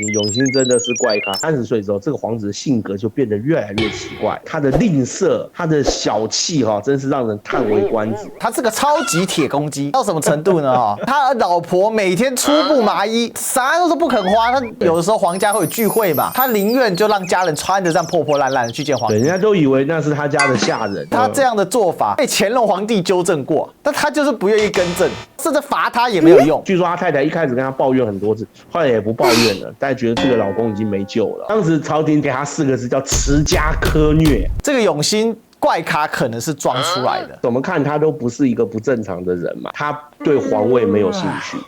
永兴真的是怪咖。30岁之后，这个皇子的性格就变得越来越奇怪，他的吝啬，他的小气真是让人叹为观止。他是个超级铁公鸡，到什么程度呢？他老婆每天初布麻衣，啥都是不肯花。他有的时候皇家会有聚会嘛，他宁愿就让家人穿着这样破破烂烂的去见皇帝。人家都以为那是他家的下人。他这样的做法被乾隆皇帝纠正过，但他就是不愿意更正，甚至罚他也没有用。据说他太太一开始跟他抱怨很多次，后来也不抱怨了，但觉得这个老公已经没救了。当时朝廷给他4个字叫持家苛虐。这个永兴怪咖可能是装出来的，怎么看他都不是一个不正常的人嘛，他对皇位没有兴趣。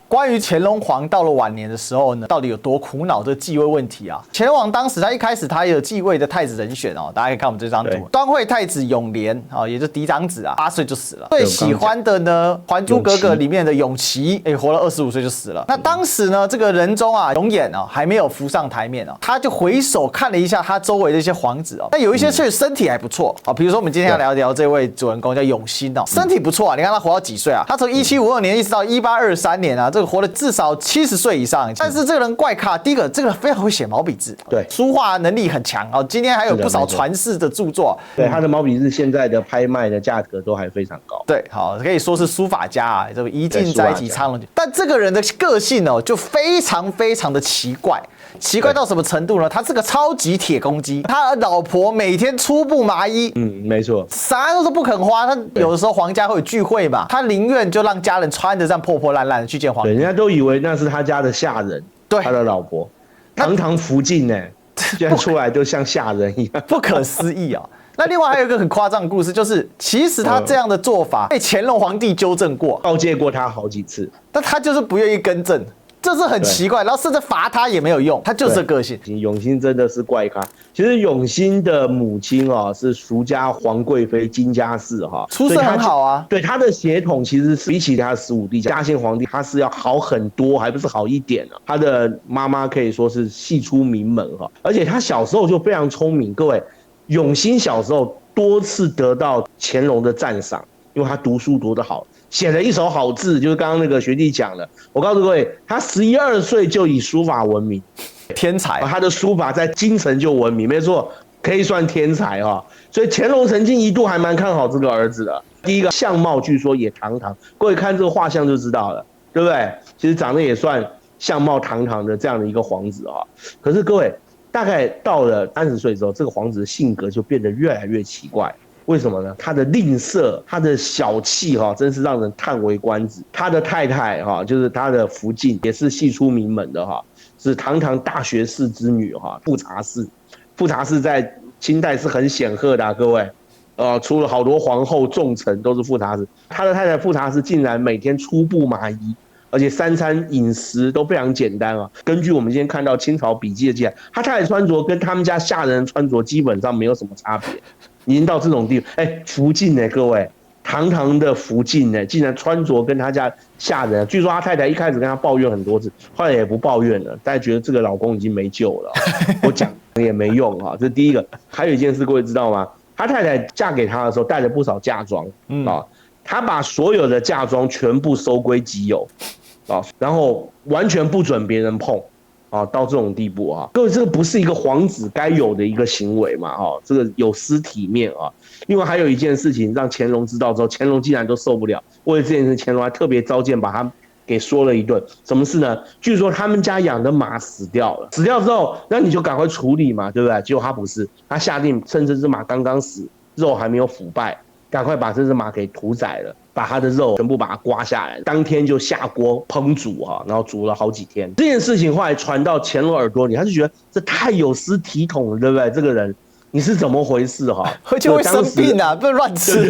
关于乾隆皇到了晚年的时候呢，到底有多苦恼这个继位问题啊？乾隆皇当时他一开始他有继位的太子人选哦，大家可以看我们这张图，端惠太子永琏啊，也就是嫡长子啊，8岁就死了。最喜欢的呢，《还珠格格》里面的永琪，活了25岁就死了。那当时呢，这个仁宗啊，永琰啊，还没有浮上台面哦，他就回首看了一下他周围的一些皇子哦，那有一些确实身体还不错啊，比如说我们今天要聊一聊这位主人公叫永兴哦，身体不错啊，你看他活到几岁啊？他从1752年一直到1823年啊，这个活了至少70岁以上。但是这个人怪咖，第一个，这个人非常会写毛笔字，对，书画能力很强哦。今天还有不少传世的著作，对，他的毛笔字现在的拍卖的价格都还非常高。对，好，可以说是书法家啊，这个一进斋及苍龙。但这个人的个性哦，就非常非常的奇怪。奇怪到什么程度呢？他是个超级铁公鸡，他老婆每天初布麻衣，没错，啥都是不肯花。他有的时候皇家会有聚会嘛，他宁愿就让家人穿着这样破破烂烂的去见皇帝。人家都以为那是他家的下人，对，他的老婆，堂堂福晋呢，现在出来都像下人一样，不可思议啊！那另外还有一个很夸张的故事，就是其实他这样的做法被乾隆皇帝纠正过，告诫过他好几次，但他就是不愿意更正。这是很奇怪，然后甚至罚他也没有用，他就是这个性。永兴真的是怪咖。其实永兴的母亲是俗家皇贵妃金家氏出身很好啊。对，他的血统其实是比起他的15弟嘉庆皇帝，他是要好很多，还不是好一点啊。他的妈妈可以说是系出名门而且他小时候就非常聪明。各位，永兴小时候多次得到乾隆的赞赏，因为他读书读得好。写了一手好字，就是刚刚那个学弟讲的。我告诉各位，他11、12岁就以书法闻名，天才。他的书法在京城就闻名，没错，可以算天才所以乾隆曾经一度还蛮看好这个儿子的。第一个相貌据说也堂堂，各位看这个画像就知道了，对不对？其实长得也算相貌堂堂的这样的一个皇子可是各位，大概到了30岁之后，这个皇子的性格就变得越来越奇怪。为什么呢？他的吝啬，他的小气真是让人叹为观止。他的太太就是他的福晋，也是系出名门的是堂堂大学士之女富察氏。富察氏在清代是很显赫的各位，出了好多皇后重臣都是富察氏。他的太太富察氏竟然每天初布麻衣，而且3餐饮食都非常简单根据我们今天看到清朝笔记的记载，他太太穿着跟他们家下人穿着基本上没有什么差别。已经到这种地步，福晋各位，堂堂的福晋竟然穿着跟他家下人。据说他太太一开始跟他抱怨很多次，后来也不抱怨了，大家觉得这个老公已经没救了我讲也没用这是第一个。还有一件事各位知道吗？他太太嫁给他的时候带了不少嫁妆他把所有的嫁妆全部收归己有然后完全不准别人碰到这种地步各位，这个不是一个皇子该有的一个行为嘛这个有失体面另外还有一件事情让乾隆知道之后，乾隆竟然都受不了，为了这件事乾隆还特别召见把他给说了一顿。什么事呢？据说他们家养的马死掉了，死掉之后那你就赶快处理嘛，对不对？结果他不是，他下令趁这只马刚刚死，肉还没有腐败，赶快把这只马给屠宰了，把他的肉全部把它刮下来，当天就下锅烹煮然后煮了好几天。这件事情后来传到乾隆耳朵里，他就觉得这太有失体统了，对不对？这个人你是怎么回事而且会生病不能乱吃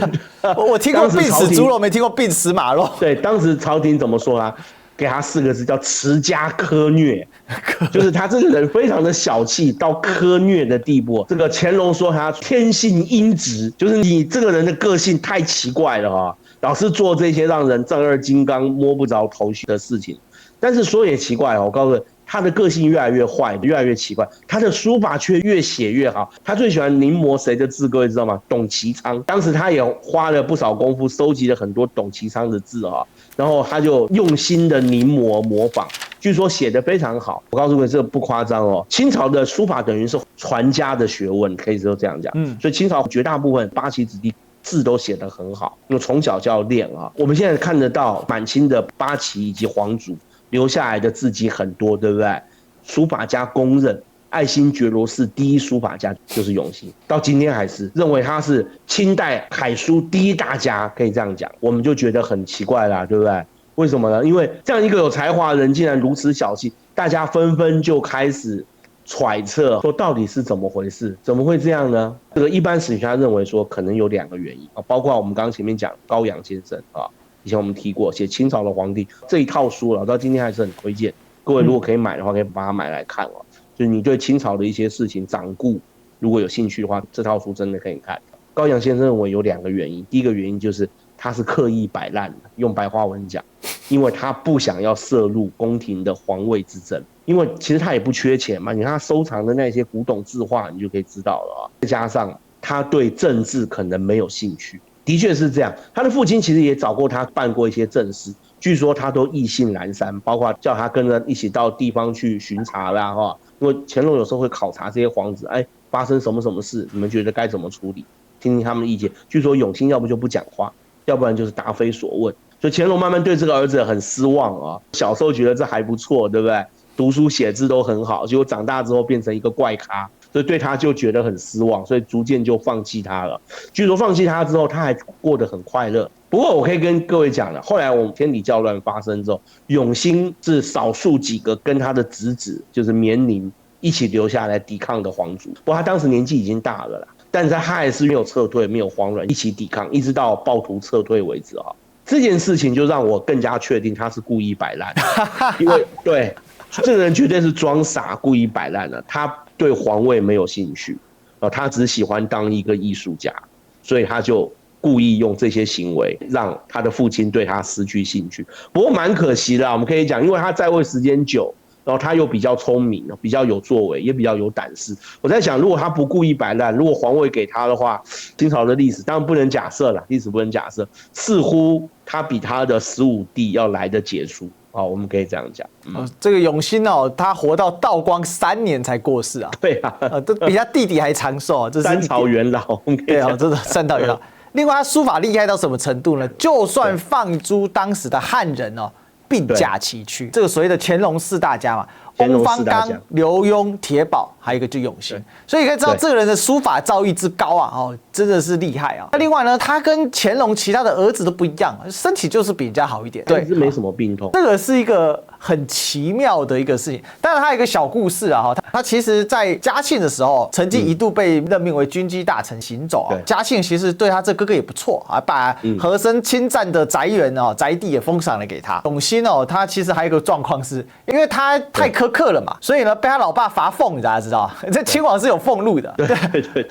我听过病死猪肉，没听过病死马肉。对，当时朝廷怎么说给他4个字叫持家苛虐，就是他这个人非常的小气到苛虐的地步。这个乾隆说他天性阴直，就是你这个人的个性太奇怪了老是做这些让人丈二金刚摸不着头绪的事情。但是说也奇怪我告诉你，他的个性越来越坏，越来越奇怪，他的书法却越写越好。他最喜欢临摹谁的字？各位知道吗？董其昌。当时他也花了不少功夫，收集了很多董其昌的字然后他就用心的临摹模仿，据说写得非常好。我告诉你，这不夸张哦。清朝的书法等于是传家的学问，可以说这样讲。所以清朝绝大部分八旗子弟字都写得很好，因为从小就要练啊。我们现在看得到满清的八旗以及皇族留下来的字迹很多，对不对？书法家公认爱新觉罗氏第一书法家就是永兴，到今天还是认为他是清代楷书第一大家，可以这样讲。我们就觉得很奇怪啦，对不对？为什么呢？因为这样一个有才华的人竟然如此小气，大家纷纷就开始揣测说到底是怎么回事？怎么会这样呢？这个一般史学家认为说可能有2个原因啊，包括我们刚刚前面讲高阳先生啊，以前我们提过写清朝的皇帝这一套书了，到今天还是很推荐。各位如果可以买的话，可以把它买来看哦。就是你对清朝的一些事情掌故如果有兴趣的话，这套书真的可以看。高阳先生认为有2个原因，第一个原因就是他是刻意摆烂的，用白话文讲，因为他不想要涉入宫廷的皇位之争，因为其实他也不缺钱嘛，你看他收藏的那些古董字画，你就可以知道了啊。再加上他对政治可能没有兴趣，的确是这样。他的父亲其实也找过他办过一些政事，据说他都意兴阑珊，包括叫他跟着一起到地方去巡查啦，哈。因为乾隆有时候会考察这些皇子，发生什么事，你们觉得该怎么处理？听听他们的意见。据说永兴要不就不讲话，要不然就是答非所问。所以乾隆慢慢对这个儿子很失望啊。小时候觉得这还不错，对不对？读书写字都很好，结果长大之后变成一个怪咖，所以对他就觉得很失望，所以逐渐就放弃他了。据说放弃他之后，他还过得很快乐。不过我可以跟各位讲了，后来我们天理教乱发生之后，永兴是少数几个跟他的侄子就是绵宁一起留下来抵抗的皇族。不过他当时年纪已经大了啦，但是他还是没有撤退，没有慌乱，一起抵抗，一直到暴徒撤退为止啊。这件事情就让我更加确定他是故意摆烂，因为对这个人绝对是装傻，故意摆烂的。他对皇位没有兴趣，他只喜欢当一个艺术家，所以他就故意用这些行为让他的父亲对他失去兴趣。不过蛮可惜的，我们可以讲，因为他在位时间久，然后他又比较聪明，比较有作为，也比较有胆识。我在想，如果他不故意摆烂，如果皇位给他的话，清朝的历史当然不能假设了，历史不能假设，似乎他比他的15弟要来得杰出。我们可以这样讲。这个永兴哦，他活到道光3年才过世啊。对啊，这比他弟弟还长寿啊。这是三朝元老。对啊，真的三朝元老。另外，他书法厉害到什么程度呢？就算放诸当时的汉人哦，并驾齐驱。这个所谓的乾隆4大家嘛，翁方刚、刘墉、铁保，还有一个就永兴。所以你可以知道这个人的书法造诣之高啊，真的是厉害啊。那另外呢，他跟乾隆其他的儿子都不一样，身体就是比人家好一点，对，是没什么病痛。这个是一个很奇妙的一个事情。当然，他有一个小故事啊，他其实在嘉庆的时候，曾经一度被任命为军机大臣行走啊。嘉庆其实对他这哥哥也不错啊，把和珅侵占的宅园宅地也封赏了给他。永兴他其实还有一个状况是，因为他太苛刻了嘛，所以呢被他老爸罚俸，大家知道，在清王是有俸禄的。对。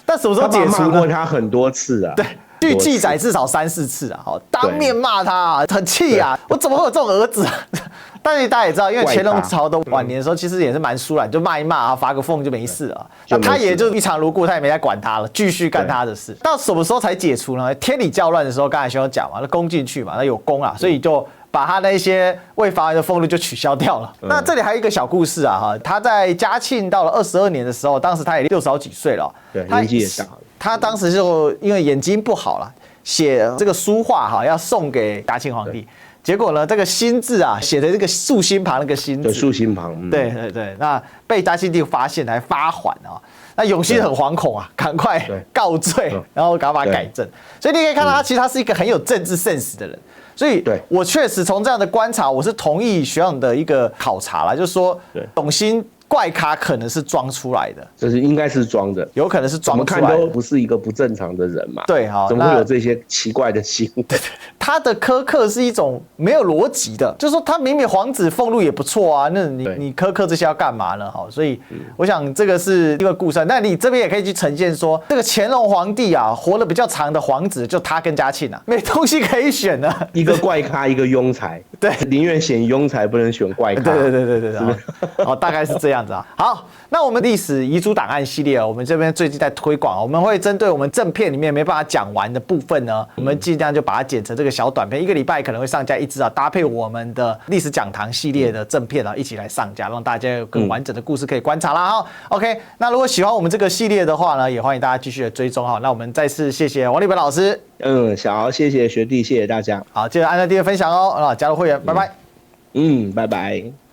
但什么时候解除呢？他骂过他很多次啊。对。据记载至少3、4次啊，当面骂他，很气啊！我怎么会有这种儿子？但是大家也知道，因为乾隆朝的晚年的时候，其实也是蛮疏懒，就骂一骂啊，罚个俸就没事了。那他也就一场如故，他也没再管他了，继续干他的事。到什么时候才解除呢？天理教乱的时候，刚才学长讲嘛，那攻进去嘛，那有功啊，所以就把他那些未罚完的俸禄就取消掉了。那这里还有一个小故事啊，他在嘉庆到了22年的时候，当时他也60好几岁了，对，年纪也大了。他当时就因为眼睛不好了，写这个书画要送给嘉庆皇帝，结果呢这个心字啊写的这个竖心旁那个心字，对，竖心旁，对，那被嘉庆帝发现还发还啊。那永兴很惶恐啊，赶快告罪，然后赶快把它改正。所以你可以看到他其实他是一个很有政治 sense 的人。所以我确实从这样的观察，我是同意学长的一个考察啦，就是说永兴怪咖可能是装出来的，就是应该是装的，有可能是装出来的，怎么看都不是一个不正常的人嘛。对，好，怎么会有这些奇怪的行为？他的苛刻是一种没有逻辑的，就是说他明明皇子俸禄也不错啊，那你苛刻这些要干嘛呢？好，所以我想这个是一个故事。那你这边也可以去呈现说，这个乾隆皇帝啊，活得比较长的皇子就他跟嘉庆啊，没东西可以选啊，一个怪咖，一个庸才，对，宁愿选庸才不能选怪咖。对，好，大概是这样。样子啊。好，那我们历史遗珠档案系列，我们这边最近在推广，我们会针对我们正片里面没办法讲完的部分呢，我们尽量就把它剪成这个小短片，1个礼拜可能会上架一支啊，搭配我们的历史讲堂系列的正片啊，一起来上架，让大家有更完整的故事可以观察啦哈。OK， 那如果喜欢我们这个系列的话呢，也欢迎大家继续的追踪哈。那我们再次谢谢王立本老师。小豪，谢谢学弟，谢谢大家。好，记得按赞、订阅、分享哦。加入会员，拜拜。拜拜。